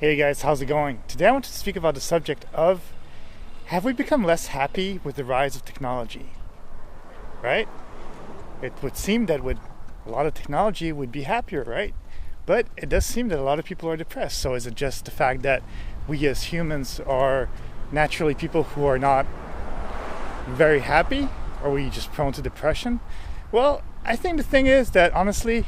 Hey guys, how's it going? Today I want to speak about the subject of, have we become less happy with the rise of technology? Right? It would seem that with a lot of technology we'd be happier, right? But it does seem that a lot of people are depressed. So is it just the fact that we as humans are naturally people who are not very happy? Or are we just prone to depression? Well, I think the thing is that honestly,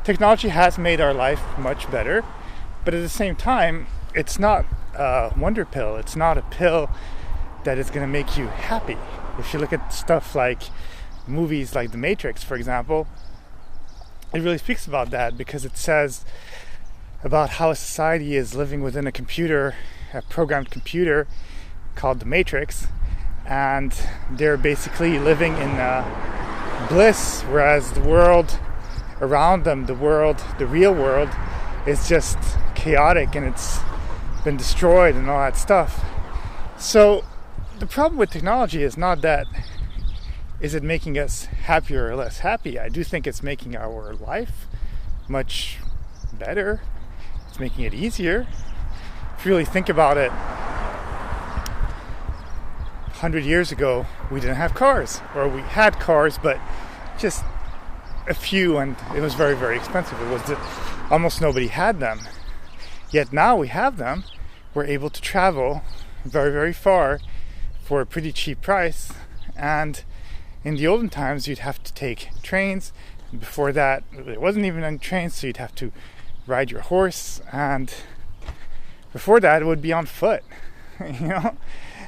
technology has made our life much better. But at the same time, it's not a wonder pill. It's not a pill that is going to make you happy. If you look at stuff like movies like The Matrix, for example, it really speaks about that because it says about how a society is living within a programmed computer called The Matrix, and they're basically living in bliss, whereas the world around them, the real world, is just chaotic and it's been destroyed and all that stuff. So the problem with technology is not that is it making us happier or less happy. I do think it's making our life much better. It's making it easier. If you really think about it, 100 years ago we didn't have cars, or we had cars but just a few, and it was very, very expensive. Almost nobody had them. Yet now we have them. We're able to travel very, very far for a pretty cheap price. And in the olden times, you'd have to take trains. Before that, there wasn't even any trains, so you'd have to ride your horse. And before that, it would be on foot.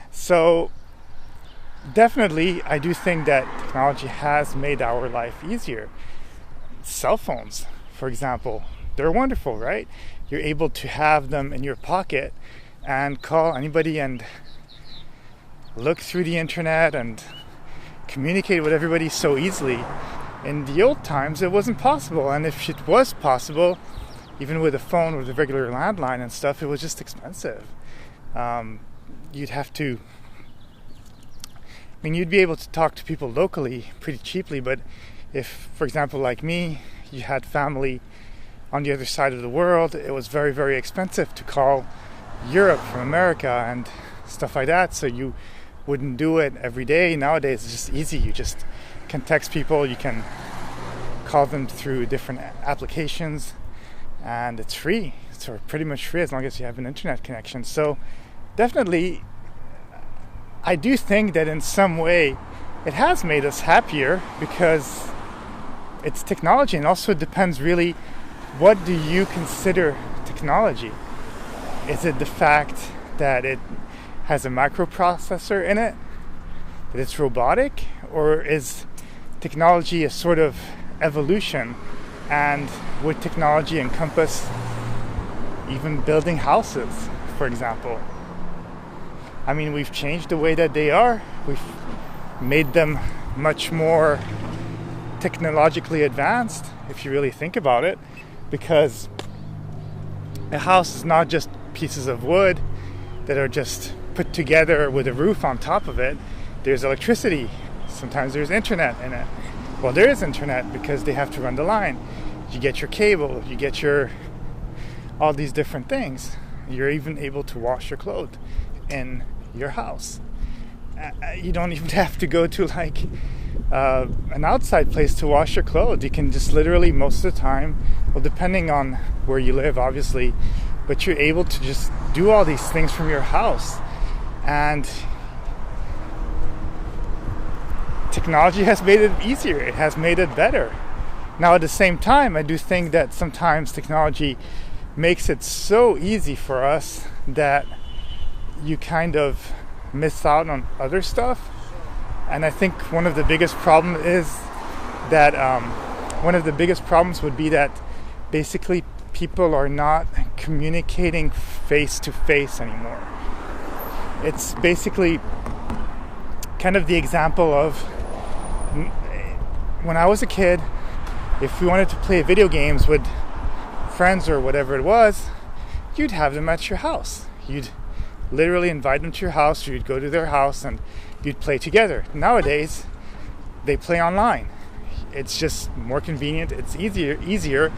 So definitely, I do think that technology has made our life easier. Cell phones, for example, they're wonderful, right? You're able to have them in your pocket and call anybody and look through the internet and communicate with everybody so easily. In the old times, it wasn't possible. And if it was possible, even with a phone, with a regular landline and stuff, it was just expensive. You'd be able to talk to people locally pretty cheaply, but if, for example, like me, you had family on the other side of the world, it was very, very expensive to call Europe from America and stuff like that, so you wouldn't do it every day. Nowadays, it's just easy. You just can text people, you can call them through different applications, and it's free. It's pretty much free as long as you have an internet connection. So definitely, I do think that in some way it has made us happier because it's technology, and also it depends really, what do you consider technology? Is it the fact that it has a microprocessor in it, that it's robotic, or is technology a sort of evolution? And would technology encompass even building houses, for example? I mean, we've changed the way that they are. We've made them much more technologically advanced, if you really think about it, because a house is not just pieces of wood that are just put together with a roof on top of it. There's electricity. Sometimes there's internet in it. Well, there is internet because they have to run the line. You get your cable, you get all these different things. You're even able to wash your clothes in your house. You don't even have to go to an outside place to wash your clothes. You can just literally, most of the time, well, depending on where you live, obviously, but you're able to just do all these things from your house. And technology has made it easier. It has made it better. Now, at the same time, I do think that sometimes technology makes it so easy for us that you kind of miss out on other stuff. And I think one of the biggest problems would be that basically people are not communicating face to face anymore. It's basically kind of the example of when I was a kid, if we wanted to play video games with friends or whatever it was, you'd have them at your house. You'd literally invite them to your house, or you'd go to their house and you'd play together. Nowadays, they play online. It's just more convenient, it's easier,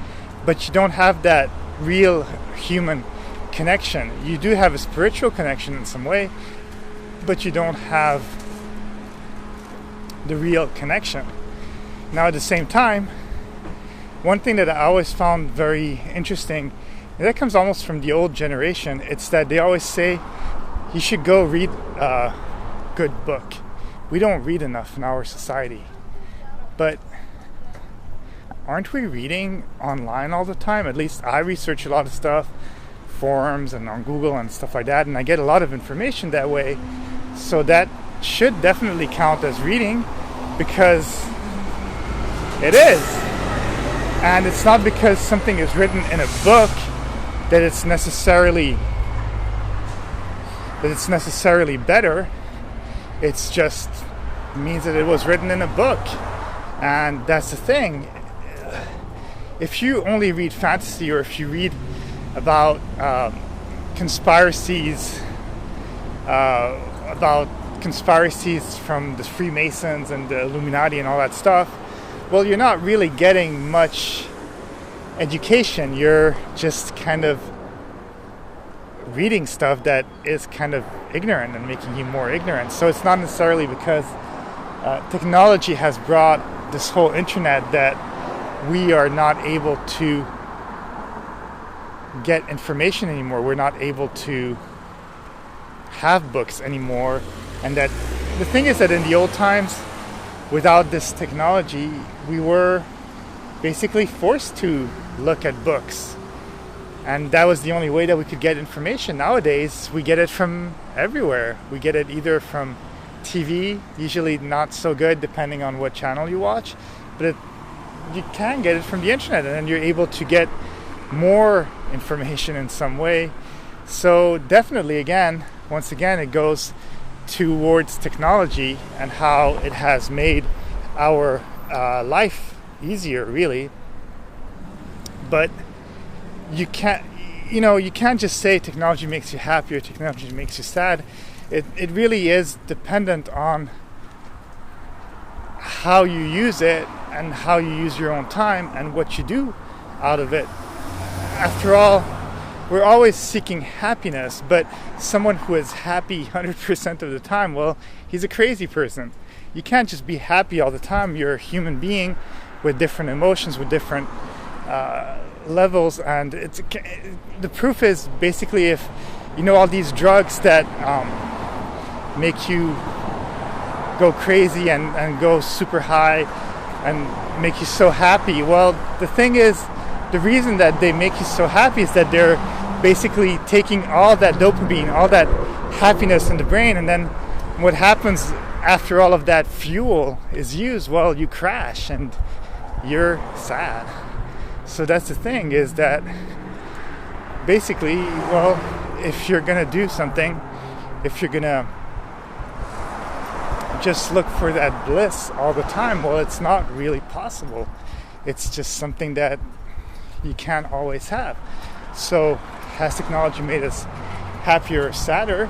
but you don't have that real human connection. You do have a spiritual connection in some way, but you don't have the real connection. Now at the same time, one thing that I always found very interesting, and that comes almost from the old generation, it's that they always say you should go read a good book. We don't read enough in our society. But aren't we reading online all the time? At least I research a lot of stuff, forums and on Google and stuff like that, and I get a lot of information that way. So that should definitely count as reading, because it is. And it's not because something is written in a book that it's necessarily better. It's just means that it was written in a book. And that's the thing. If you only read fantasy, or if you read about conspiracies from the Freemasons and the Illuminati and all that stuff, well, you're not really getting much education. You're just kind of reading stuff that is kind of ignorant and making you more ignorant. So it's not necessarily because technology has brought this whole internet that we are not able to get information anymore. We're not able to have books anymore. And that the thing is that in the old times, without this technology, we were basically forced to look at books. And that was the only way that we could get information. Nowadays, we get it from everywhere. We get it either from TV, usually not so good depending on what channel you watch, but you can get it from the internet, and then you're able to get more information in some way. So definitely, once again, it goes towards technology and how it has made our life easier, really. But you can't just say technology makes you happy or technology makes you sad. It really is dependent on how you use it and how you use your own time and what you do out of it. After all, we're always seeking happiness, but someone who is happy 100% of the time, well, he's a crazy person. You can't just be happy all the time. You're a human being with different emotions, with different levels, and the proof is basically if all these drugs that make you go crazy and go super high and make you so happy. Well, the thing is, the reason that they make you so happy is that they're basically taking all that dopamine, all that happiness in the brain, and then what happens after all of that fuel is used? Well, you crash and you're sad. So that's the thing, is that basically, well, if you're gonna do something, if you're gonna just look for that bliss all the time, well, it's not really possible. It's just something that you can't always have. So has technology made us happier or sadder?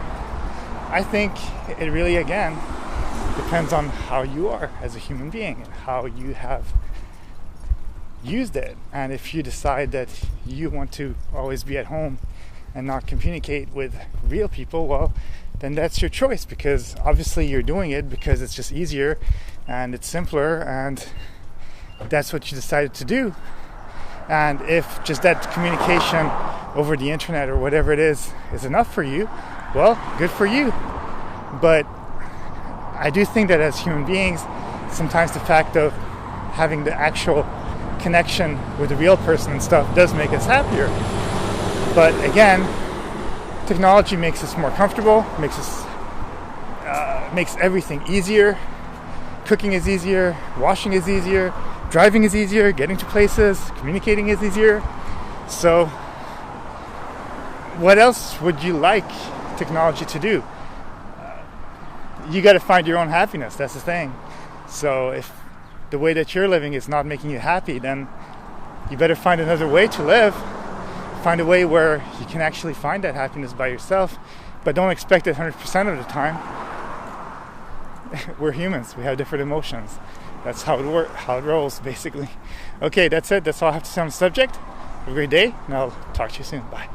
I think it really, again, depends on how you are as a human being and how you have used it. And if you decide that you want to always be at home and not communicate with real people, well, then that's your choice, because obviously you're doing it because it's just easier and it's simpler, and that's what you decided to do. And if just that communication over the internet or whatever it is enough for you, well, good for you. But I do think that as human beings, sometimes the fact of having the actual connection with the real person and stuff does make us happier. But again, technology makes us more comfortable, makes everything easier. Cooking is easier, washing is easier, driving is easier, getting to places, communicating is easier. So what else would you like technology to do? You got to find your own happiness. That's the thing. So if the way that you're living is not making you happy, then you better find another way to live. Find a way where you can actually find that happiness by yourself, but don't expect it 100% of the time. We're humans. We have different emotions. That's how it rolls, basically. Okay, that's it. That's all I have to say on the subject. Have a great day, and I'll talk to you soon. Bye.